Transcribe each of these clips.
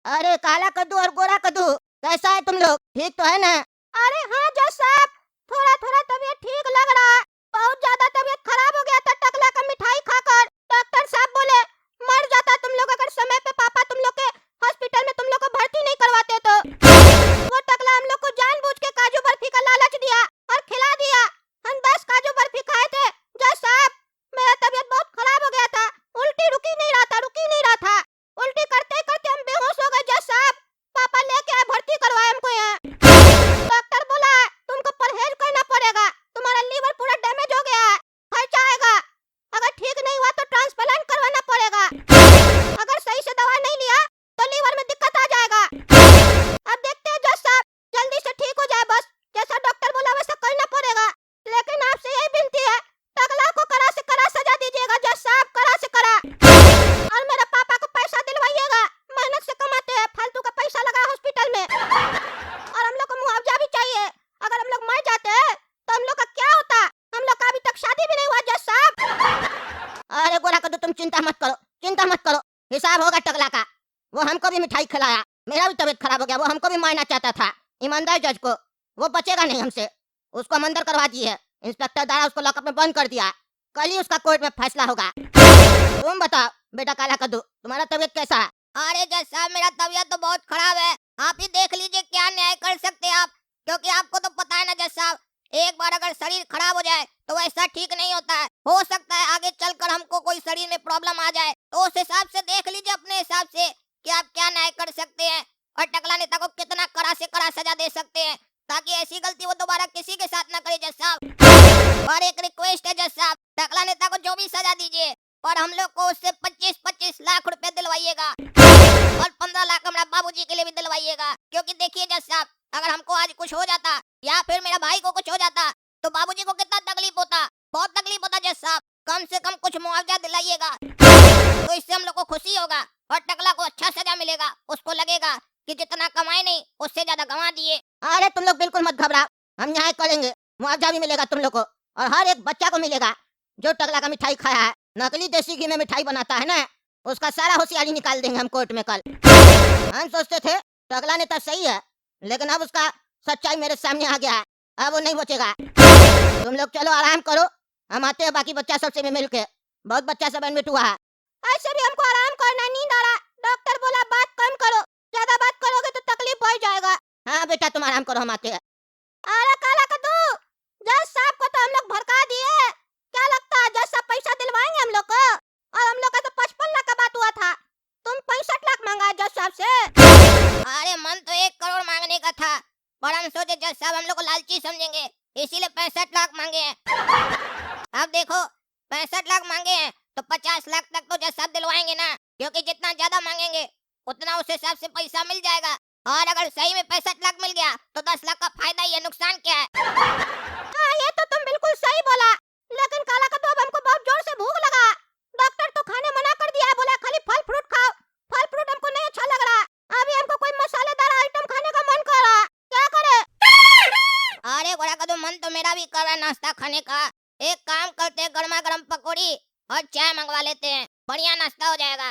अरे काला कद्दू और गोरा कद्दू, कैसा है तुम लोग? ठीक तो है ना? अरे हाँ जज साहब, थोड़ा थोड़ा तबीयत ठीक लग रहा है। बहुत ज्यादा तबीयत खराब हो गया था टकला का मिठाई खाकर। डॉक्टर साहब बोले मर जाता तुम लोग अगर समय पे पापा तुम लोग के हॉस्पिटल में तुम लोग को भर्ती नहीं करवाते तो। वो टकला हम लोग को जानबूझ के काजू बर्फी का लालच दिया और खिला दिया। हम 10 काजू बर्फी खाए थे। जज साहब, मेरा तबीयत बहुत खराब हो गया था। उल्टी रुक ही नहीं रहा था, रुक ही नहीं रहा था। उल्टी करते करते हम बेहोश हो गए जज साहब। पापा लेके आए, भर्ती करवाए हमको यहाँ। डॉक्टर बोला तुमको परहेज करना पड़ेगा, तुम्हारा लीवर पूरा डैमेज हो गया है, खर्चा आएगा। अगर ठीक नहीं हुआ तो ट्रांसप्लांट करवाना पड़ेगा। अगर सही से दवा नहीं लिया तो लीवर में दिक्कत आ जाएगा। अब देखते हैं जज साहब, जल्दी से ठीक हो जाए बस। जैसा डॉक्टर बोला वैसा करना पड़ेगा। लेकिन आपसे यही विनती है, टकला को कड़ा से कड़ा सजा दीजिएगा जज साहब, कड़ा से कड़ा। और मेरे पापा को पैसा दिलवाइएगा, मेहनत से कमाते हैं, फालतू का पैसा लगा हॉस्पिटल में। और हम लोग को मुआवजा भी चाहिए। अगर हम लोग मर जाते हैं तो हम लोग का क्या होता? हम लोग का अभी तक शादी भी नहीं हुआ जज साहब। अरे गोरा कद्दू, तुम चिंता मत करो, चिंता मत करो। हिसाब होगा टकला का। वो हमको भी मिठाई खिलाया, मेरा भी तबीयत खराब हो गया। वो हमको भी मारना चाहता था। ईमानदार जज को वो बचेगा नहीं हमसे। उसको हम अंदर करवा दिए। इंस्पेक्टर दारा उसको लॉकअप में बंद कर दिया। कल ही उसका कोर्ट में फैसला होगा। तुम बताओ बेटा काला कद्दू, तुम्हारा तबीयत कैसा है? अरे जज साहब, मेरा तबीयत तो बहुत खराब है। आप ही देख लीजिए क्या न्याय कर सकते हैं आप, क्योंकि आपको तो पता है ना जज साहब, एक बार अगर शरीर खराब हो जाए तो वैसा ठीक नहीं होता है। हो सकता है आगे चलकर हमको कोई शरीर में प्रॉब्लम आ जाए, तो उस हिसाब से देख लीजिए अपने हिसाब से कि आप क्या न्याय कर सकते हैं और टकला नेता को कितना कड़ा से कड़ा सजा दे सकते हैं, ताकि ऐसी गलती वो दोबारा किसी के साथ न करे जज साहब। और एक रिक्वेस्ट है जज साहब, टकला नेता को जो भी सजा दीजिए और हम लोग को उससे 25-25 लाख रुपए दिलवाइएगा और 15 लाख हमारा बाबूजी के लिए भी दिलवाइएगा। क्योंकि देखिए जज साहब, अगर हमको आज कुछ हो जाता या फिर मेरा भाई को कुछ हो जाता तो बाबूजी को कितना तकलीफ होता, बहुत तकलीफ होता जज साहब। कम से कम कुछ मुआवजा दिलाइएगा तो इससे हम लोग को खुशी होगा और टकला को अच्छा सजा मिलेगा। उसको लगेगा कि जितना कमाए नहीं उससे ज्यादा गंवा दिए। अरे तुम लोग बिल्कुल मत घबराओ, हम न्याय करेंगे। मुआवजा भी मिलेगा तुम लोग को और हर एक बच्चा को मिलेगा जो टकला का मिठाई खाया है। नकली देसी घी में मिठाई बनाता है ना, उसका सारा होशियारी निकाल देंगे हम कोर्ट में कल। हम सोचते थे टकला नेता सही है, लेकिन अब उसका सच्चाई मेरे सामने आ गया है। अब वो नहीं बचेगा। तुम लोग चलो आराम करो, हम आते हैं बाकी बच्चा सबसे भी मिल के। बहुत बच्चा सब एडमिट हुआ है। ऐसे भी हमको आराम करना, नींद आ रहा। डॉक्टर बोला बात कम करो, ज्यादा बात करोगे तो तकलीफ बढ़ जाएगा। हाँ बेटा तुम आराम करो, हम आते हैं। अरे काला कद्दू, जज साहब को तो हम लोग भड़का दिए। क्या लगता है जज साहब पैसा दिलवाएंगे हम लोग को? और हम लोग का तो 55 लाख का बात हुआ था, तुम 65 लाख मांगा है जज साहब से। अरे मन तो 1 करोड़ मांगने का था, पर हम सोचे जज साहब हम लोग को लालची समझेंगे, इसीलिए 65 लाख मांगे हैं। अब देखो 65 लाख मांगे हैं तो 50 लाख तक तो जज साहब दिलवाएंगे ना, क्योंकि जितना ज्यादा मांगेंगे उतना उस हिसाब से पैसा मिल जाएगा। और अगर सही में 65 लाख मिल गया तो 10 लाख का फायदा ही है, नुकसान क्या है? हाँ ये तो तुम बिल्कुल सही बोला, लेकिन काला कद्दू अब हमको बहुत जोर से भूख लगा। डॉक्टर तो खाने मना कर दिया है, बोला खाली फल फ्रूट खाओ। फल फ्रूट हमको नहीं अच्छा लग रहा, अभी हमको कोई मसालेदार आइटम खाने का मन कर रहा है, क्या करे? अरे गोरा कद्दू, मन तो मेरा भी कर रहा है नाश्ता खाने का। एक काम करते हैं, गर्मा गर्म पकौड़ी और चाय मंगवा लेते हैं, बढ़िया नाश्ता हो जाएगा।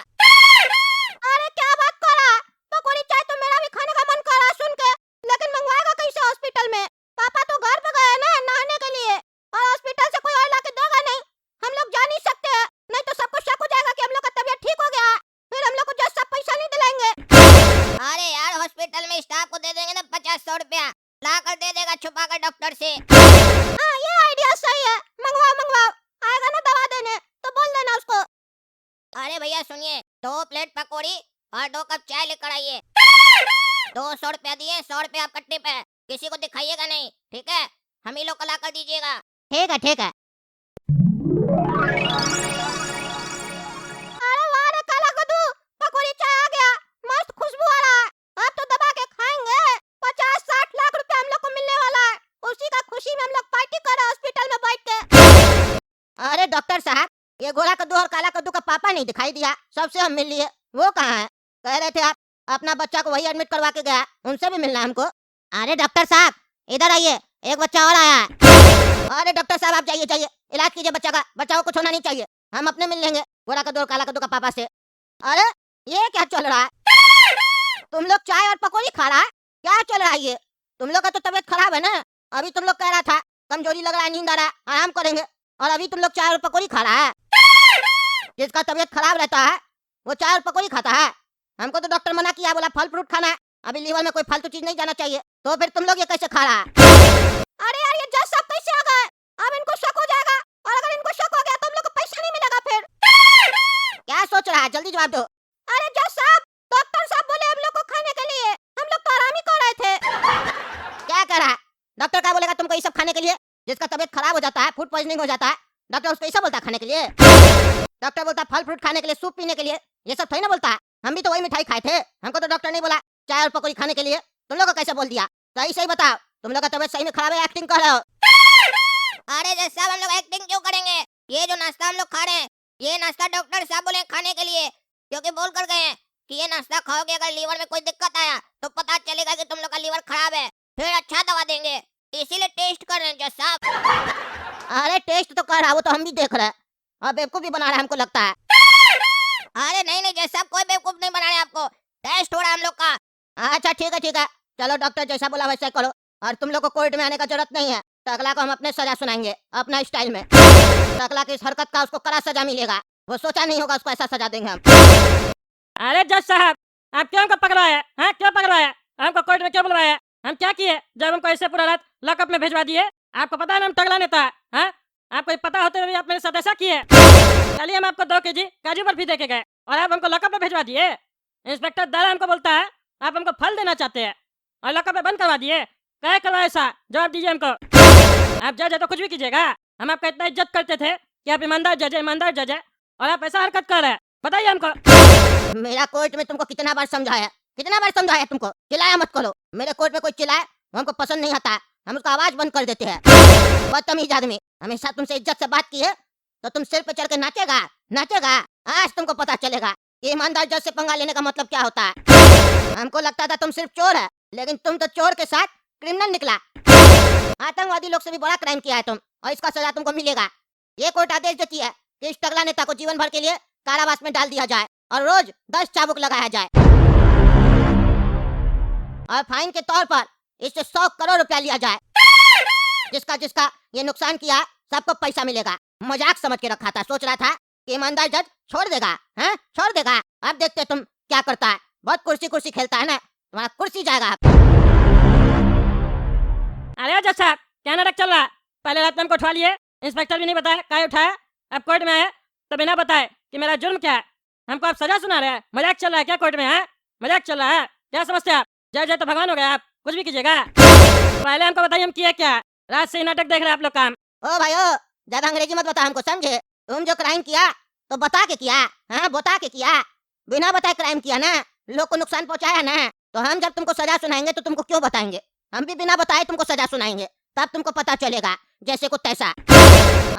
अरे क्या बात कर रहा, पकौड़ी चाय तो मेरा भी खाने का मन कर रहा सुन के, लेकिन मंगवाएगा कैसे हॉस्पिटल में? पापा तो घर पे गए ना नहाने के लिए, और हॉस्पिटल से कोई और लाके देगा नहीं। हम लोग जा नहीं सकते हैं, नहीं तो सबको शक हो जाएगा कि हम लोग का तबीयत ठीक हो गया है, फिर हम लोग को जज साहब पैसा नहीं दिलाएंगे। अरे यार हॉस्पिटल में स्टाफ को दे देंगे ना 50-100 रुपया, ला कर दे देगा छुपा कर डॉक्टर से। हाँ ये आइडिया सही है, मंगवाओ मंगवाओ, आएगा ना दवा देने तो बोल देना उसको। अरे भैया सुनिए, 2 प्लेट पकौड़ी और 2 कप चाय लेकर आइए। 200 रुपया दिए, 100 रुपया कट्टे पे, किसी को दिखाइएगा नहीं, ठीक है? हम ही लोग को ला कर दीजिएगा। ठीक है ठीक है। अरे वाह रे काला कद्दू, पकौड़ी चाय आ गया, मस्त खुशबू आ रहा है। अब तो दबा के खाएंगे। 50-60 लाख रुपया हम लोग को मिलने वाला है, उसी का खुशी में हम लोग पार्टी कर रहे हैं हॉस्पिटल में बैठ के। अरे डॉक्टर साहब, ये गोरा कद्दू और काला कद्दू का पापा नहीं दिखाई दिया, सबसे हम मिल लिए। वो कहाँ है? कह रहे थे आप अपना बच्चा को वही एडमिट करवा के गया, उनसे भी मिलना है हमको। अरे डॉक्टर साहब इधर आइए, एक बच्चा और आया है। अरे डॉक्टर साहब आप जाइए जाइए, इलाज कीजिए बच्चा का, बच्चा को कुछ होना नहीं चाहिए। हम अपने मिल लेंगे गोरा कद्दू और काला कद्दू का पापा से। अरे ये क्या चल रहा है? तुम लोग चाय और पकौड़ी खा रहा है, क्या चल रहा है ये? तुम लोग का तो तबीयत खराब है ना। अभी तुम लोग कह रहा था कमजोरी लग रहा है, नींद आ रहा है, आराम करेंगे, और अभी तुम लोग चाय और पकौड़ी खा रहा है। जिसका तबीयत खराब रहता है वो चाय और पकौड़ी खाता है। हमको तो डॉक्टर मना किया, बोला फल फ्रूट खाना है, अभी लीवर में कोई फालतू चीज नहीं जाना चाहिए। तो फिर तुम लोग ये कैसे खा रहा है? अरे यार ये जज साहब कैसे आ गए? अब इनको शक हो जाएगा, और अगर इनको शक हो गया तो हम लोग को पैसा नहीं मिलेगा फिर। क्या सोच रहा है, जल्दी जवाब दो। अरे जज साहब, डॉक्टर साहब बोले हम लोग को खाने के लिए, हम लोग तो आराम ही कर रहे थे। क्या कह रहा है? डॉक्टर क्या बोलेगा तुमको ये सब खाने के लिए? जिसका तबीयत खराब हो जाता है, फूड पॉइजनिंग हो जाता है, डॉक्टर उसको ये सब बोलता है खाने के लिए? डॉक्टर बोलता है फल फ्रूट खाने के लिए, सूप पीने के लिए, ये सब थोड़ी ना बोलता है। हम भी तो वही मिठाई खाए थे, हमको तो डॉक्टर नहीं बोला चाय और पकौड़ी खाने के लिए। तुम लोग को कैसे बोल दिया? सही सही बताओ, तुम लोग का तबीयत सही में खराब है, एक्टिंग कर रहे हो? अरे जज साहब हम लोग एक्टिंग क्यों करेंगे? ये जो नाश्ता हम लोग खा रहे हैं, ये नाश्ता डॉक्टर साहब बोले खाने के लिए, क्योंकि बोल कर गए हैं कि ये नाश्ता खाओगे अगर लीवर में कोई दिक्कत आया तो पता चलेगा कि तुम लोग का लीवर खराब है, फिर अच्छा दवा देंगे, इसीलिए टेस्ट कर रहे हैं जज साहब। अरे टेस्ट तो कर रहा है, वो तो हम भी देख रहे हैं, और बेवकूफ भी बना रहा है हमको लगता है। अरे नहीं नहीं जज साहब, कोई बेवकूफ नहीं बना रहे आपको, टेस्ट हो रहा है हम लोग का। अच्छा ठीक है, चलो डॉक्टर जैसा बोला वैसा करो, और तुम लोग को कोर्ट में आने का जरूरत नहीं है। टकला को हम अपने सजा सुनाएंगे अपना स्टाइल में। टकला की इस हरकत का उसको कड़ा सजा मिलेगा, वो सोचा नहीं होगा उसको ऐसा सजा देंगे हम। अरे जज साहब, आप क्यों हमको पकड़वाए? हाँ क्यों पकड़वाए? हमको कोर्ट में क्यों बुलवाया? हम क्या किए जब हमको ऐसे पूरा रात लॉकअप में भिजवा दिए? आपको पता है ना हम तगड़ा नेता है, हाँ? आपको ये पता होते हुए भी आप मेरे साथ ऐसा किए। कल ही हम आपको 2 केजी काजू बर्फी दे के गए और आप हमको लॉकअप में भिजवा दिए। इंस्पेक्टर दादा हमको बोलता है आप हमको फल देना चाहते हैं और लॉकअप में बंद करवा दिए। क्या करवाए ऐसा? जवाब दीजिए हमको। आप जज है तो कुछ भी कीजिएगा, हम आपका इतना इज्जत करते थे कि आप ईमानदार जज है और आप ऐसा हरकत कर रहे हैं, बताइए हमको। मेरा कोर्ट में तुमको कितना बार समझाया तुमको, चिल्लाया मत करो। मेरे कोर्ट में कोई चिल्लाए वो हमको पसंद नहीं आता, हम उसका आवाज बंद कर देते हैं। बदतमीज आदमी, हमेशा तुमसे इज्जत से बात की है तो तुम सिर पे चढ़ के नाचेगा। आज तुमको पता चलेगा कि ईमानदार जज से पंगा लेने का मतलब क्या होता है। हमको लगता था तुम सिर्फ चोर है, लेकिन तुम तो चोर के साथ क्रिमिनल निकला। आतंकवादी लोग से भी बड़ा क्राइम किया है तुम, और इसका सजा तुमको मिलेगा। ये कोर्ट आदेश देती है कि इस टकला नेता को जीवन भर के लिए कारावास में डाल दिया जाए और रोज 10 चाबुक लगाया जाए, और फाइन के तौर पर इससे 100 करोड़ रुपया लिया जाए। जिसका ये नुकसान किया सबको पैसा मिलेगा। मजाक समझ के रखा था, सोच रहा था कि ईमानदार जज छोड़ देगा, हैं? छोड़ देगा। अब देखते तुम क्या करता है। बहुत कुर्सी खेलता है ना, तुम्हारा कुर्सी जाएगा। अरे जज साहब, क्या नाटक चल रहा? पहले रात में हमको उठवा लिए, इंस्पेक्टर भी नहीं बताया काय उठाया, अब कोर्ट में आए तो बिना बताए कि मेरा जुर्म क्या है हमको आप सजा सुना रहे हैं। मजाक चल रहा है क्या कोर्ट में? है मजाक चल रहा है क्या? समझते हैं आप? जज है तो भगवान हो गया, आप कुछ भी कीजिएगा। पहले हमको बताइए हम किए क्या? रात से ही नाटक देख रहे हैं आप लोग काम। ओ भाई ओ, ज्यादा अंग्रेजी मत बता हमको, समझे? तुम जो क्राइम किया तो बता के किया, हाँ? बता के किया, बिना बताए क्राइम किया ना, लोग को नुकसान पहुंचाया ना। तो हम जब तुमको सजा सुनाएंगे तो तुमको क्यों बताएंगे? हम भी बिना बताए तुमको सजा सुनाएंगे, तब तुमको पता चलेगा जैसे को तैसा।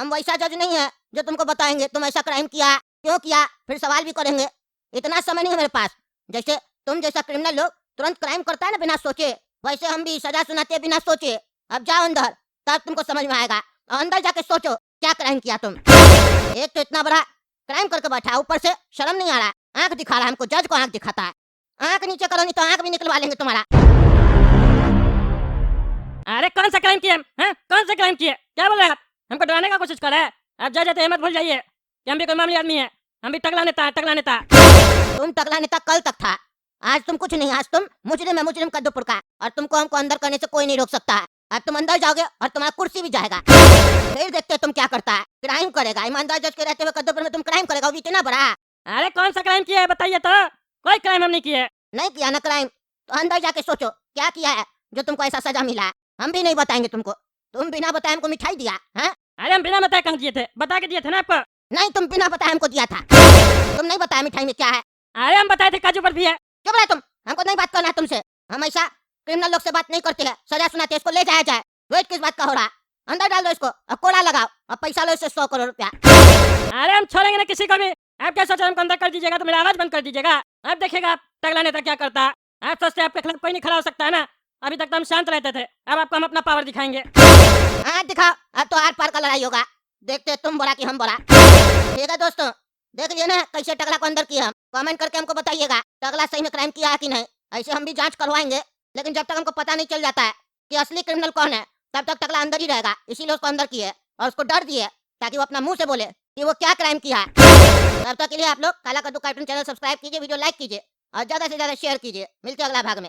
हम वैसा जज नहीं है जो तुमको बताएंगे तुम ऐसा क्राइम किया, क्यों किया, फिर सवाल भी करेंगे। इतना समय नहीं है मेरे पास। जैसे तुम जैसा क्रिमिनल लोग तुरंत क्राइम करता है ना बिना सोचे, वैसे हम भी सजा सुनाते बिना सोचे। अब जाओ अंदर, तब तुमको समझ में आएगा। और अंदर जाके सोचो क्या क्राइम किया तुम। एक तो इतना बड़ा क्राइम करके बैठा, ऊपर से शर्म नहीं आ रहा, आंख दिखा रहा है हमको। जज को आंख दिखाता है। आंख नीचे करो नहीं तो आंख भी निकलवा लेंगे तुम्हारा। अरे कौन सा क्राइम किया? कौन सा क्राइम किया? क्या बोल रहे हैं आप? हमको डराने का कोशिश कर रहे हैं? आप जज है तो मत भूल जाइए कि हम भी कोई मामूली आदमी है, हम भी टकला नेता। तुम टकला नेता कल तक था, आज तुम कुछ नहीं, आज तुम मुजरिम है, मुजरिम कद्दूपुर का। और तुमको हमको अंदर करने से कोई नहीं रोक सकता है। अब तुम अंदर जाओगे और तुम्हारा कुर्सी भी जाएगा। फिर देखते तुम क्या करता है। क्राइम करेगा, ईमानदार जज के रहते हुए कद्दूपुर में तुम क्राइम करेगा, वो भी इतना बड़ा। अरे कौन सा क्राइम किया है बताइए तो? कोई क्राइम हम नहीं किए। नहीं किया ना क्राइम, तो अंदर जाके सोचो क्या किया है जो तुमको ऐसा सजा मिला है। हम भी नहीं बताएंगे तुमको, तुम बिना बताए हमको मिठाई दिया है। अरे हम बिना बताए कहाँ दिए थे? बता के दिए थे ना आपको। नहीं, तुम बिना बताए हमको दिया था। तुम नहीं बताया मिठाई में क्या है। अरे हम बताए थे काजू बर्फी है। चुप रहे तुम, हमको नहीं बात करना है तुमसे। हम ऐसा क्रिमिनल लोग से बात नहीं करते हैं, सजा सुनाते, इसको ले जाया जाए। वेट किस बात का हो रहा? अंदर डाल दो इसको, अब कोड़ा लगाओ और पैसा लो इससे 100 करोड़ रुपया। अरे हम छोड़ेंगे ना किसी को भी। आप क्या सोचा हमको अंदर कर दीजिएगा तो मेरा आवाज बंद कर दीजिएगा? अब देखिएगा आप टकला नेता क्या करता है। आप सोचते हैं आपके खिलाफ कोई नहीं खड़ा हो सकता है ना? अभी तक तो हम शांत रहते थे, अब आपको हम अपना पावर दिखाएंगे। हाँ दिखाओ, अब तो आर पार का लड़ाई होगा। देखते हैं तुम बड़ा कि हम बड़ा। ठीक है दोस्तों, देख लिया ना कैसे टकला को अंदर किया। कमेंट करके हमको बताइएगा टकला सही में क्राइम किया है कि नहीं। ऐसे हम भी जांच करवाएंगे, लेकिन जब तक हमको पता नहीं चल जाता है कि असली क्रिमिनल कौन है, तब तक टकला अंदर ही रहेगा। इसीलिए उसको अंदर किए और उसको डर दिए ताकि वो अपना मुंह से बोले कि वो क्या क्राइम किया है। तब तक के लिए आप लोग काला कद्दू कार्टून चैनल सब्सक्राइब कीजिए, वीडियो लाइक कीजिए और ज्यादा से ज्यादा शेयर कीजिए। मिलते हैं अगला भाग में।